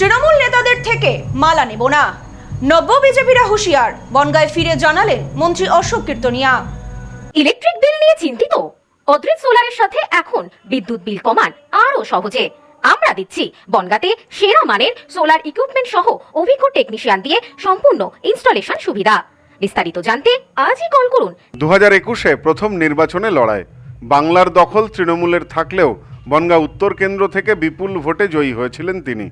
তৃণমূল নেতাদের থেকে মালা নেব না, নব্য বিজেপিরা হুঁশিয়ার। বনগাঁয় ফিরে জানালেন মন্ত্রী অশোক কীর্তনিয়া। ইলেকট্রিক বিল নিয়ে চিন্তিত? অদ্রিত সোলারের সাথে এখন বিদ্যুৎ বিল কমান আরো সহজে। আমরা দিচ্ছি বনগাঁতে সেরা মানের সোলার ইকুইপমেন্ট সহ অভিজ্ঞ টেকনিশিয়ান দিয়ে সম্পূর্ণ ইনস্টলেশন সুবিধা। বিস্তারিত জানতে আজই কল করুন। 2021-এ প্রথম নির্বাচনে লড়াই। বাংলার দখল তৃণমূলের থাকলেও বনগাঁ উত্তর কেন্দ্র থেকে বিপুল ভোটে জয়ী হয়েছিলেন তিনি।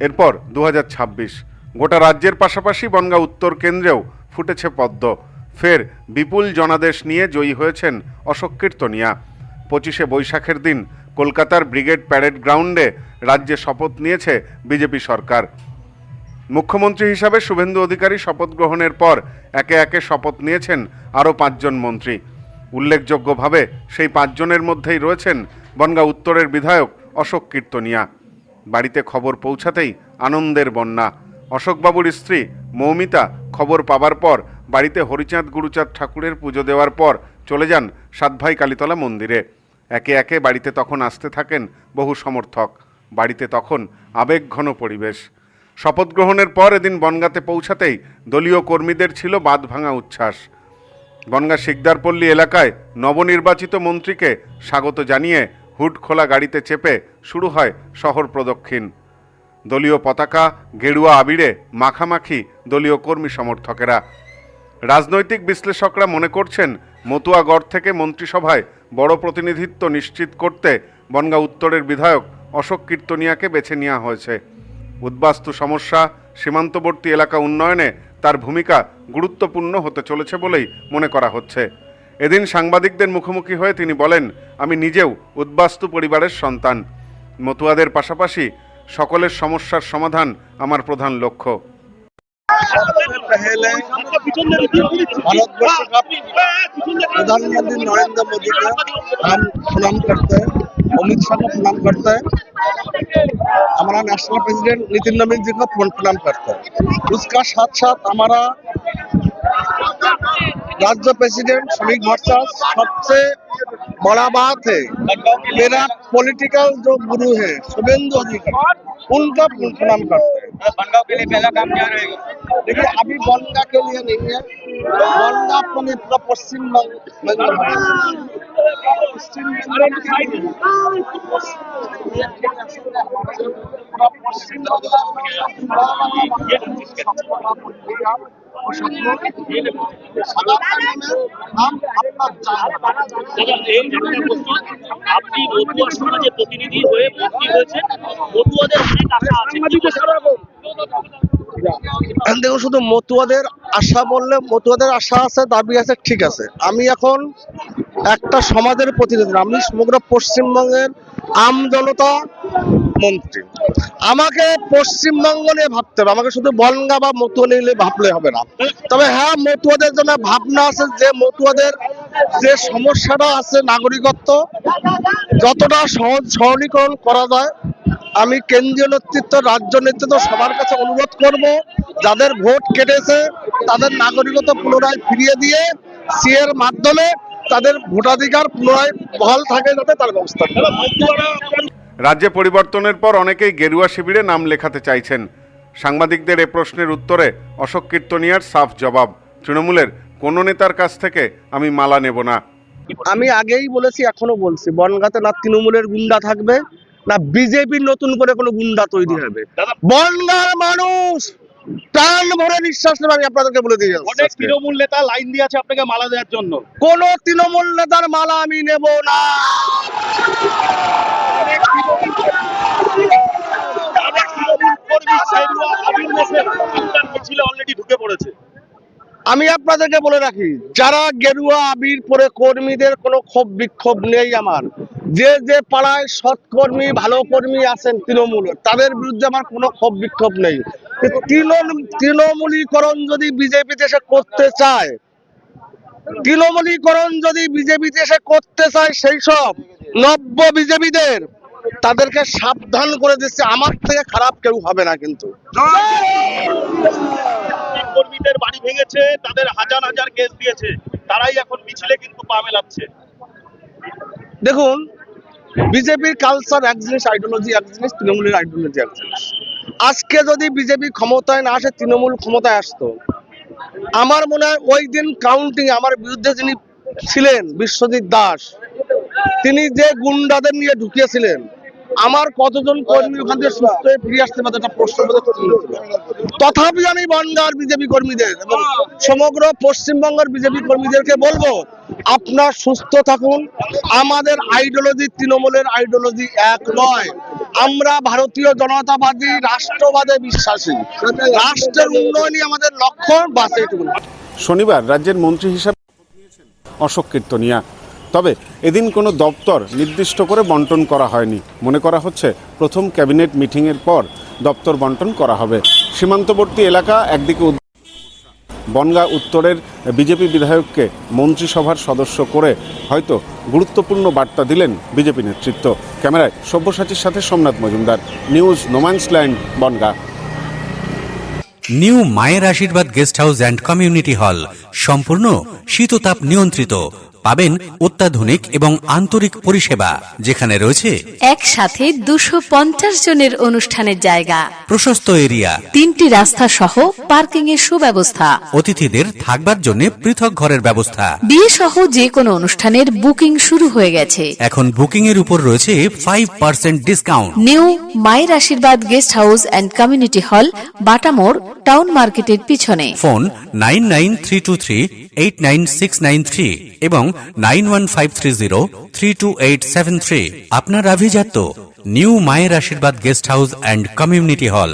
এরপর 2026 গোটা রাজ্যের পাশাপাশি বনগাঁ উত্তর কেন্দ্রেও ফুটেছে পদ্ম। ফের বিপুল জনাদেশ নিয়ে জয়ী হয়েছেন অশোক কীর্তনিয়া। 25শে বৈশাখের দিন কলকাতার ব্রিগেড প্যারেড গ্রাউন্ডে রাজ্যে শপথ নিয়েছে বিজেপি সরকার। মুখ্যমন্ত্রী হিসাবে শুভেন্দু অধিকারী শপথ গ্রহণের পর একে একে শপথ নিয়েছেন আরও 5 জন মন্ত্রী। উল্লেখযোগ্যভাবে সেই 5 জনের মধ্যেই রয়েছেন বনগাঁ উত্তরের বিধায়ক অশোক কীর্তনিয়া। বাড়িতে খবর পৌঁছাতেই আনন্দের বন্যা। অশোকবাবুর স্ত্রী মৌমিতা খবর পাবার পর বাড়িতে হরিচাঁদ গুরুচাঁদ ঠাকুরের পুজো দেওয়ার পর চলে যান সাতভাই কালীতলা মন্দিরে। একে একে বাড়িতে তখন আসতে থাকেন বহু সমর্থক। বাড়িতে তখন আবেগঘন পরিবেশ। শপথ গ্রহণের পর এদিন বনগাঁতে পৌঁছাতেই দলীয় কর্মীদের ছিল বাঁধভাঙা উচ্ছ্বাস। বনগাঁ শিকদারপল্লী এলাকায় নবনির্বাচিত মন্ত্রীকে স্বাগত জানিয়ে হুড খোলা গাড়িতে চেপে শুরু হয় শহর প্রদক্ষিণ। দলীয় পতাকা, গেরুয়া আবিরে মাখামাখি দলীয় কর্মী সমর্থকেরা। রাজনৈতিক বিশ্লেষকরা মনে করছেন মতুয়াগড় থেকে মন্ত্রিসভায় বড় প্রতিনিধিত্ব নিশ্চিত করতে বনগাঁ উত্তরের বিধায়ক অশোক কীর্তনিয়াকে বেছে নেওয়া হয়েছে। উদ্বাস্তু সমস্যা, সীমান্তবর্তী এলাকা উন্নয়নে তার ভূমিকা গুরুত্বপূর্ণ হতে চলেছে বলেই মনে করা হচ্ছে। এদিন সাংবাদিকদের মুখোমুখি হয়ে তিনি বলেন, আমি নিজেও উদ্বাস্তু পরিবারের সন্তান। মতুয়াদের পাশাপাশি সকলের সমস্যার সমাধান আমার প্রধান লক্ষ্য। सबसे पहले भारतवर्ष का प्रधानमंत्री नरेंद्र मोदी का हम प्रणाम करते हैं, अमित शाह को प्रणाम करते हैं, हमारा नेशनल प्रेसिडेंट नितिन नवीन जी को प्रणाम करते हैं। उसका साथ साथ हमारा राज्य प्रेसिडेंट श्रमिक मोर्चा सबसे बड़ा बात है, मेरा पॉलिटिकल जो गुरु है शुभेंदु अधिकारी, उनका प्रणाम करते हैं। बनगांव के लिए पहला काम क्या रहेगा? देखिए अभी बनगा के लिए नहीं है, बनगा अपने पूरा पश्चिम बंगाल আপনি মতুয়া সমাজের প্রতিনিধি হয়ে মন্ত্রী হয়েছেন, মতুয়াদের অনেক আশা আছে। দেখুন, শুধু মতুয়াদের আশা বললে মতুয়াদের আশা আছে, দাবি আছে, ঠিক আছে। আমি এখন একটা সমাজের প্রতিনিধি, আমি সমগ্র পশ্চিমবঙ্গের আম জনতা মন্ত্রী। আমাকে পশ্চিমবঙ্গ নিয়ে ভাবতে হবে, আমাকে শুধু বনগাঁ বা মতুয়া নিয়ে ভাবলে হবে না। তবে হ্যাঁ, মতুয়াদের জন্য ভাবনা আছে, যে মতুয়াদের যে সমস্যাটা আছে নাগরিকত্ব যতটা সহজ সরলীকরণ করা যায়, আমি কেন্দ্রীয় নেতৃত্ব, রাজ্য নেতৃত্ব সবার কাছে অনুরোধ করব, যাদের ভোট কেটেছে তাদের নাগরিকত্ব পুনরায় ফিরিয়ে দিয়ে সিএর মাধ্যমে তাদের ভোটাধিকার পুনরায় বহাল থাকে, যাতে তার ব্যবস্থা। রাজ্যে পরিবর্তনের পর অনেকেই গেরুয়া শিবিরে নাম লেখাতে চাইছেন। সাংবাদিকদের এ প্রশ্নের উত্তরে অশোক কীর্তনিয়ার সাফ জবাব, তৃণমূলের কোনো নেতার কাছ থেকে আমি মালা নেব না। আমি আগেই বলেছি, এখনো বলছি, বনগাঁতে না তৃণমূলের গুন্ডা থাকবে না বিজেপির নতুন করে কোনো গুন্ডা তৈরি হবে। বনগাঁর মানুষ প্রাণ ভরে নিঃশ্বাস নেবে, আমি আপনাদেরকে বলে দিয়ে যাচ্ছি। অনেক তৃণমূল নেতা লাইন দিয়ে আছে আপনাকে মালা দেওয়ার জন্য। কোন তৃণমূল নেতার মালা আমি নেব না। অলরেডি ঢুকে পড়েছে। আমি আপনাদেরকে বলে রাখি, যারা গেরুয়া আবির পরে কর্মীদের কোনো ক্ষোভ বিক্ষোভ নেই আমার। যে যে পাড়ায় সৎকর্মী ভালো কর্মী আছেন তৃণমূলের, তাদের বিরুদ্ধে আমার কোনো ক্ষোভ বিক্ষোভ নেই। তৃণমূলীকরণ যদি বিজেপি দেশে করতে চায়, তৃণমূলীকরণ যদি বিজেপি দেশে করতে চায়, সেই সব নব্য বিজেপিদের তাদেরকে সাবধান করে দিচ্ছে, আমার থেকে খারাপ কেউ হবে না। কিন্তু কর্মীদের বাড়ি ভেঙেছে, তাদের হাজার হাজার কেস দিয়েছে, তারাই এখন মিছিলে কিন্তু পা মেলাচ্ছে। দেখুন, বিজেপির কালচার এক জিনিস, আইডিওলজি এক জিনিস, তৃণমূলের আইডিওলজি এক জিনিস। আজকে যদি বিজেপি ক্ষমতায় না আসে, তৃণমূল ক্ষমতায় আসতো, আমার মনে হয় ওই দিন কাউন্টিং আমার বিরুদ্ধে যিনি ছিলেন বিশ্বজিৎ দাস, তিনি যে গুন্ডাদের নিয়ে ঢুকিয়েছিলেন, আমার কতজন কর্মী ওখান থেকে সুস্থ হয়ে ফিরে আসতে পারে একটা প্রশ্নবোধক চিহ্ন ছিল। তথাপি আমি বনগাঁর বিজেপি কর্মীদের এবং সমগ্র পশ্চিমবঙ্গের বিজেপি কর্মীদেরকে বলবো, আপনার সুস্থ থাকুন। আমাদের আইডিওলজি তৃণমূলের আইডিওলজি এক নয়। আমরা ভারতীয় জনতাবাদী রাষ্ট্রবাদে বিশ্বাসী, রাষ্ট্রের উন্নয়নই আমাদের লক্ষ্য। বাস এইটুকু। শনিবার রাজ্যের মন্ত্রী হিসাবে অশোক কীর্তনিয়া। তবে এদিন কোনো দপ্তর নির্দিষ্ট করে বন্টন করা হয়নি। মনে করা হচ্ছে প্রথম ক্যাবিনেট মিটিংয়ের পর দপ্তর বন্টন করা হবে। সীমান্তবর্তী এলাকা একদিকে বনগাঁ উত্তরের বিজেপি বিধায়ককে মন্ত্রিসভার সদস্য করে হয়তো গুরুত্বপূর্ণ বার্তা দিলেন বিজেপি নেতৃত্ব। ক্যামেরায় সব্যসাচীর সাথে Somnath Majumdar, news no man's land, Bongaon. New মায়ের আশীর্বাদ guest house and community hall সম্পূর্ণ শীততাপ নিয়ন্ত্রিত। পাবেন অত্যাধুনিক এবং আন্তরিক পরিষেবা, যেখানে রয়েছে একসাথে 250 জনের অনুষ্ঠানের জায়গা, প্রশস্ত এরিয়া, 3টি রাস্তা সহ পার্কিং এর সুব্যবস্থা, অতিথিদের থাকবার জন্য পৃথক ঘরের ব্যবস্থা। বিয়ে সহ যে কোনো অনুষ্ঠানের বুকিং শুরু হয়ে গেছে। এখন বুকিং এর উপর রয়েছে 5% ডিসকাউন্ট। নিউ মায়ের আশীর্বাদ guest house and community hall, বাটামোড়, town মার্কেটের পিছনে। ফোন 9932389693 এবং 9153032873। আপনার আভিজাত্য নিউ মায়ের আশীর্বাদ guest house and community hall.